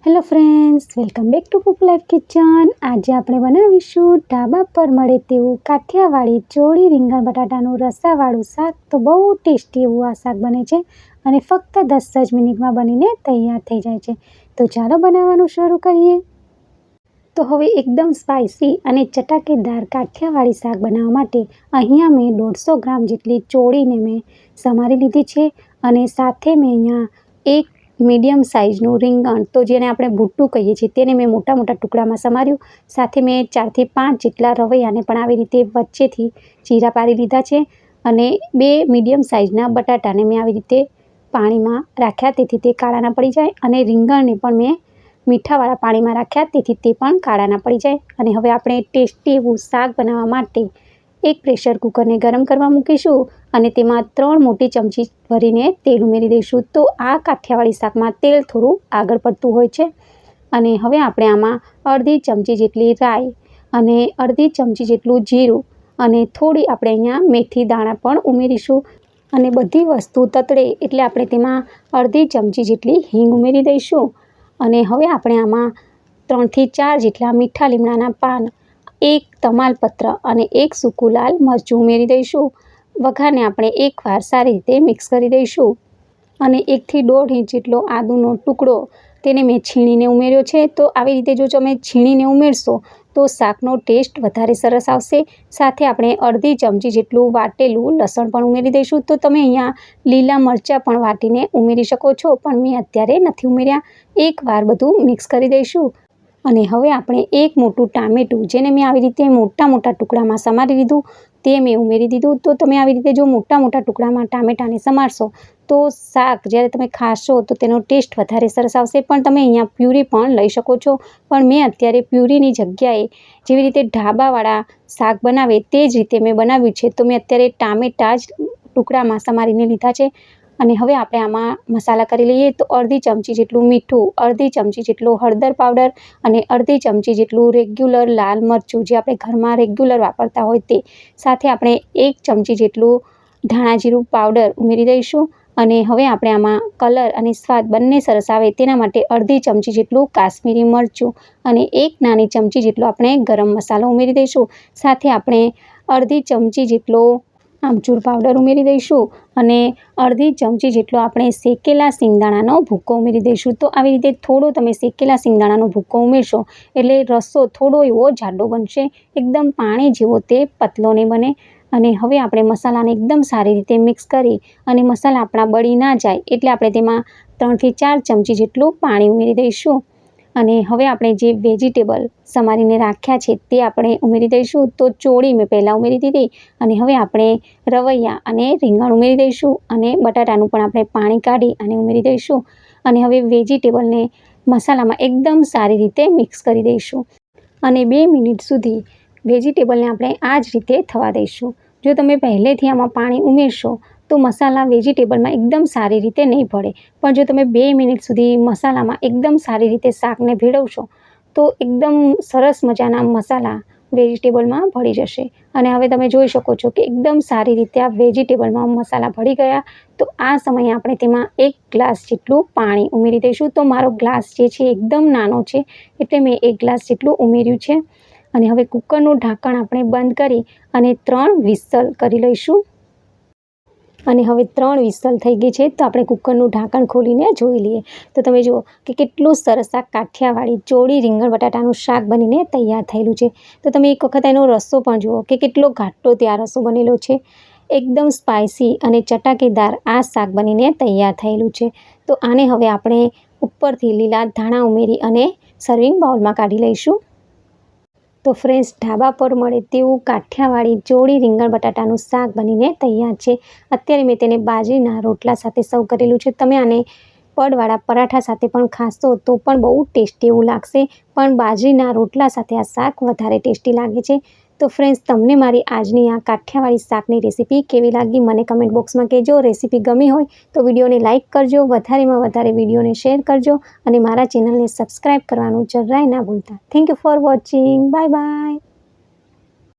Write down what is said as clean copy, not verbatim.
Hello friends, welcome back to cook life kitchen. આજે આપણે બનાવીશું ઢાબા પર મળે તેવું કાઠિયાવાડી ચોળી રીંગણ બટાટાનું રસાવાળું શાક। તો બહુ ટેસ્ટી એવું આ શાક બને છે અને ફક્ત 10 જ મિનિટમાં બનીને તૈયાર થઈ જાય છે। તો ચાલો બનાવવાનું શરૂ કરીએ। તો હવે એકદમ સ્પાઇસી અને ચટાકેદાર કાઠિયાવાડી શાક બનાવવા માટે અહીંયા મેં 150 ગ્રામ જેટલી ચોળીને મેં સમારી લીધી છે અને સાથે મેં અહીંયા એક મીડિયમ સાઇઝનું રીંગણ, તો જેને આપણે ભૂટ્ટું કહીએ છીએ, તેને મેં મોટા મોટા ટુકડામાં સમાર્યું। સાથે મેં 4 થી 5 જેટલા રવૈયાને પણ આવી રીતે વચ્ચેથી ચીરા પાડી લીધા છે અને 2 મીડિયમ સાઇઝના બટાટાને મેં આવી રીતે પાણીમાં રાખ્યા, તેથી તે કાળા ના પડી જાય, અને રીંગણને પણ મેં મીઠાવાળા પાણીમાં રાખ્યા, તેથી તે પણ કાળા ના પડી જાય। અને હવે આપણે ટેસ્ટી એવું શાક બનાવવા માટે એક પ્રેશર કુકરને ગરમ કરવા મૂકીશું અને તેમાં 3 મોટી ચમચી ભરીને તેલ ઉમેરી દઈશું। તો આ કાઠિયાવાડી શાકમાં તેલ થોડું આગળ પડતું હોય છે। અને હવે આપણે આમાં અડધી ચમચી જેટલી રાઈ અને અડધી ચમચી જેટલું જીરું અને થોડી આપણે અહીંયા મેથી દાણા પણ ઉમેરીશું। અને બધી વસ્તુ તતડે એટલે આપણે તેમાં અડધી ચમચી જેટલી હિંગ ઉમેરી દઈશું। અને હવે આપણે આમાં 3 થી 4 જેટલા મીઠા લીમડાના પાન, 1 તમાલપત્ર અને 1 સૂકું લાલ મરચું ઉમેરી દઈશું। વઘારને આપણે એકવાર સારી રીતે મિક્સ કરી દઈશું। અને 1 થી 1.5 ઇંચ જેટલો આદુનો ટુકડો, તેને મેં છીણીને ઉમેર્યો છે। તો આવી રીતે જો તમે છીણીને ઉમેરશો તો શાકનો ટેસ્ટ વધારે સરસ આવશે। સાથે આપણે અડધી ચમચી જેટલું વાટેલું લસણ પણ ઉમેરી દઈશું। તો તમે અહીંયા લીલા મરચાં પણ વાટીને ઉમેરી શકો છો, પણ મેં અત્યારે નથી ઉમેર્યા। એકવાર બધું મિક્સ કરી દઈશું। અને હવે આપણે એક મોટું ટામેટું, જેને મેં આવી રીતે મોટા મોટા ટુકડામાં સમારી લીધું, તે મેં ઉમેરી દીધું। તો તમે આવી રીતે જો મોટા મોટા ટુકડામાં ટામેટાને સમારશો તો શાક જ્યારે તમે ખાશો તો તેનો ટેસ્ટ વધારે સરસ આવશે। પણ તમે અહીંયા પ્યુરી પણ લઈ શકો છો, પણ મેં અત્યારે પ્યુરીની જગ્યાએ જેવી રીતે ઢાબાવાળા શાક બનાવે તે જ રીતે મેં બનાવ્યું છે। તો મેં અત્યારે ટામેટાં જ ટુકડામાં સમારીને લીધા છે। અને હવે આપણે આમાં મસાલા કરી લઈએ। તો અડધી ચમચી જેટલું મીઠું, અડધી ચમચી જેટલું હળદર પાવડર અને અડધી ચમચી જેટલું રેગ્યુલર લાલ મરચું, જે આપણે ઘરમાં રેગ્યુલર વાપરતા હોય તે। સાથે આપણે 1 ચમચી જેટલું ધાણા જીરું પાવડર ઉમેરી દઈશું। અને હવે આપણે આમાં કલર અને સ્વાદ બંને સરસ આવે તેના માટે અડધી ચમચી જેટલું કાશ્મીરી મરચું અને 1 નાની ચમચી જેટલો આપણે ગરમ મસાલો ઉમેરી દઈશું। સાથે આપણે અડધી ચમચી જેટલો આમચૂર પાવડર ઉમેરી દઈશું અને અડધી ચમચી જેટલો આપણે શેકેલા સિંગદાણાનો ભૂકો ઉમેરી દઈશું। તો આવી રીતે થોડો તમે શેકેલા સિંગદાણાનો ભૂકો ઉમેરશો એટલે રસો થોડો એવો જાડો બનશે, એકદમ પાણી જેવો તે પતલો નહીં બને। અને હવે આપણે મસાલાને એકદમ સારી રીતે મિક્સ કરી અને મસાલા આપણા બળી ના જાય એટલે આપણે તેમાં 3 થી 4 ચમચી જેટલું પાણી ઉમેરી દઈશું। અને હવે આપણે જે વેજીટેબલ સમારીને રાખ્યા છે તે આપણે ઉમેરી દઈશું। તો ચોળી મેં પહેલાં ઉમેરી દીધી અને હવે આપણે રવૈયા અને રીંગણ ઉમેરી દઈશું અને બટાટાનું પણ આપણે પાણી કાઢી અને ઉમેરી દઈશું। અને હવે વેજીટેબલને મસાલામાં એકદમ સારી રીતે મિક્સ કરી દઈશું અને 2 મિનિટ સુધી વેજીટેબલને આપણે આ જ રીતે થવા દઈશું। જો તમે પહેલેથી આમાં પાણી ઉમેરશો તો મસાલા વેજીટેબલમાં એકદમ સારી રીતે નહીં ભળે, પણ જો તમે 2 મિનિટ સુધી મસાલામાં એકદમ સારી રીતે શાકને ભેળવશો તો એકદમ સરસ મજાના મસાલા વેજીટેબલમાં ભળી જશે। અને હવે તમે જોઈ શકો છો કે એકદમ સારી રીતે આ વેજીટેબલમાં મસાલા ભળી ગયા। તો આ સમયે આપણે તેમાં 1 ગ્લાસ જેટલું પાણી ઉમેરી દઈશું। તો મારો ગ્લાસ જે છે એકદમ નાનો છે એટલે મેં 1 ગ્લાસ જેટલું ઉમેર્યું છે। અને હવે કુકરનું ઢાંકણ આપણે બંધ કરી અને 3 વિસલ કરી લઈશું। અને હવે 3 વિસલ થઈ ગઈ છે, તો આપણે કુકરનું ઢાંકણ ખોલીને જોઈ લઈએ। તો તમે જુઓ કે કેટલું સરસ આ કાઠિયાવાડી ચોળી રીંગણ બટાટાનું શાક બનીને તૈયાર થયેલું છે। તો તમે એક વખત એનો રસો પણ જુઓ કે કેટલો ઘાટો ત્યાં રસો બનેલો છે। એકદમ સ્પાઇસી અને ચટાકેદાર આ શાક બનીને તૈયાર થયેલું છે। તો આને હવે આપણે ઉપરથી લીલા ધાણા ઉમેરી અને સર્વિંગ બાઉલમાં કાઢી લઈશું। તો ફ્રેન્ડ્સ, ઢાબા પર મળે તેવું કાઠિયાવાડી ચોળી રીંગણ બટાટાનું શાક બનીને તૈયાર છે। અત્યારે મેં તેને બાજરીના રોટલા સાથે સર્વ કરેલું છે। તમે આને પડવાળા પરાઠા સાથે પણ ખાશો તો પણ બહુ ટેસ્ટી એવું લાગશે, પણ બાજરીના રોટલા સાથે આ શાક વધારે ટેસ્ટી લાગે છે। તો ફ્રેન્ડ્સ, તમને મારી આજની આ કાઠિયાવાડી શાકની રેસીપી કેવી લાગી મને કમેન્ટ બોક્સમાં કહેજો। રેસીપી ગમી હોય તો વિડીયોને લાઇક કરજો, વધારેમાં વધારે વિડીયોને શેર કરજો અને મારા ચેનલને સબસ્ક્રાઈબ કરવાનું જરાય ના ભૂલતા। Thank you for watching, bye bye.